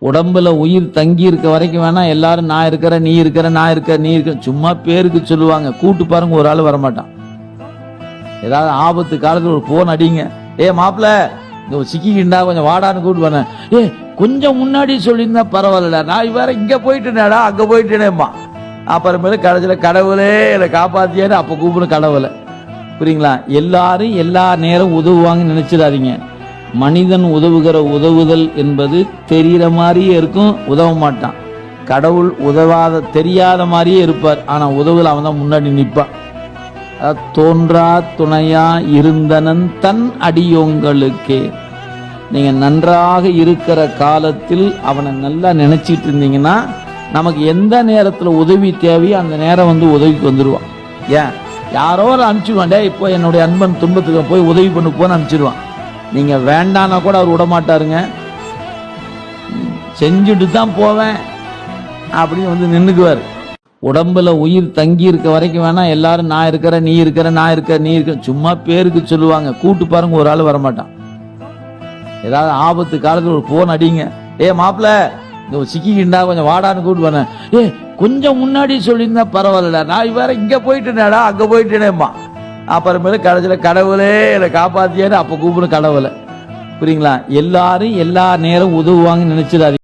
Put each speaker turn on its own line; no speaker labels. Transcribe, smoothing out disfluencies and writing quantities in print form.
உடம்புல உயிர் தங்கி இருக்க வரைக்கும் வேணா எல்லாரும் நான் இருக்கிற நீ இருக்கிற நான் இருக்க நீ இருக்க சும்மா பேருக்கு சொல்லுவாங்க. கூட்டு பாருங்க, ஒரு ஆள் வரமாட்டான். ஏதாவது ஆபத்து காலத்துல ஒரு போன் அடிங்க, மாப்பிள்ள சிக்கிக்கிண்டா கொஞ்சம் வாடான்னு கூட்டு பண்ண, கொஞ்சம் முன்னாடி சொல்லியிருந்தா பரவாயில்ல, நான் வேற இங்க போயிட்டேனேடா அங்க போயிட்டேனேம்மா. அப்புறமேல கடைசியில கடவுளே என்னை காப்பாத்தியாரு அப்ப கூப்பிடும் கடவுளை. புரியுங்களா? எல்லாரும் எல்லா நேரம் உதவுவாங்கன்னு நினைச்சிடாதீங்க. மனிதன் உதவுகிற உதவுதல் என்பது தெரிகிற மாதிரியே இருக்கும், உதவ மாட்டான். கடவுள் உதவாத தெரியாத மாதிரியே இருப்பார், ஆனா உதவுல அவன் தான் முன்னாடி நிற்பான். தோன்றா துணையா இருந்தனன் தன் அடியோங்களுக்கே. நீங்க நன்றாக இருக்கிற காலத்தில் அவனை நல்லா நினைச்சிட்டு இருந்தீங்கன்னா நமக்கு எந்த நேரத்துல உதவி தேவையோ அந்த நேரம் வந்து உதவிக்கு வந்துடுவான். ஏன் யாரோ அனுப்பிச்சுடுவான், இப்போ என்னுடைய அன்பன் துன்பத்துக்கு போய் உதவி பண்ணு போன்னு அனுப்பிச்சிடுவான். நீங்க வேண்டான்னா கூட அவர் விட மாட்டாருங்க. செஞ்சுட்டு தான் போவேன் அப்படின்னு வந்து நின்னுக்குவார். உடம்புல உயிர் தங்கி இருக்க வரைக்கும் வேணா எல்லாரும் நான் இருக்கிற நீ இருக்கிற நான் இருக்க நீ இருக்க சும்மா பேருக்கு சொல்லுவாங்க. கூட்டு பாருங்க, ஒரு ஆள் வரமாட்டான். ஏதாவது ஆபத்து காலத்துல ஒரு போன் அடிங்க, மாப்பிள்ள சிக்கிக்கிண்டா கொஞ்சம் வாடான்னு கூட்டு பண்ண, கொஞ்சம் முன்னாடி சொல்லியிருந்தா பரவாயில்ல, நான் வேற இங்க போயிட்டேனேடா அங்க போயிட்டேனேம்மா. அப்புறமேல கடைசியில கடவுளே என்னை காப்பாத்தியாரு அப்ப கூப்பிடும் கடவுளை. புரியுங்களா? எல்லாரும் எல்லா நேரம் உதவுவாங்கன்னு நினைச்சிடாதீங்க.